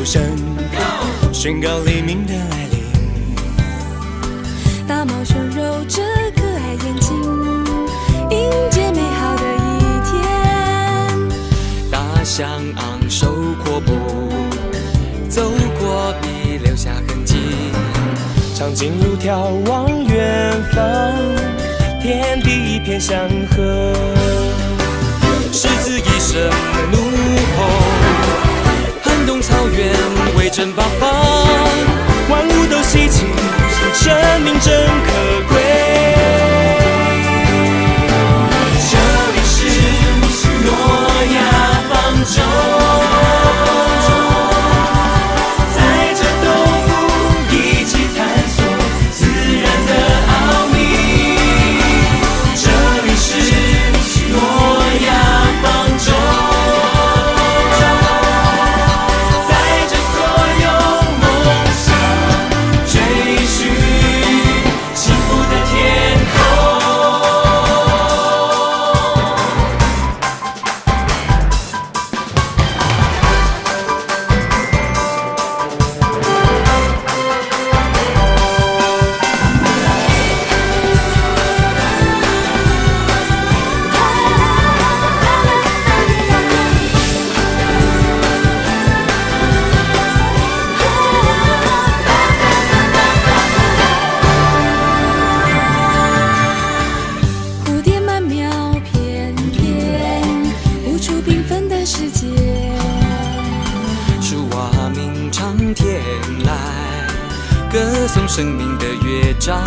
声，宣告黎明的来临。大毛熊揉着可爱眼睛，迎接美好的一天。大象昂首阔步，走过壁留下痕迹。长颈鹿眺望远方，天地一片祥和。狮子一声怒吼，撼动草原，威震八方。万物都稀奇，生命真可贵。这里是诺亚方舟，载着动物一起探索自然的奥秘。这里是诺亚方舟，载着所有梦想，追寻幸福的天空。蝴蝶曼妙翩翩，舞出缤纷的世界。树蛙鸣唱天籁，歌颂生命的乐章。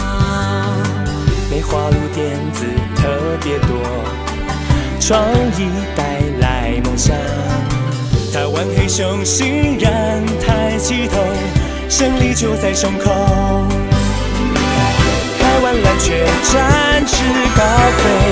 梅花鹿点子特别多，创意带来梦想。台湾黑熊欣然抬起头，胜利就在胸口。台湾蓝雀展翅高飞，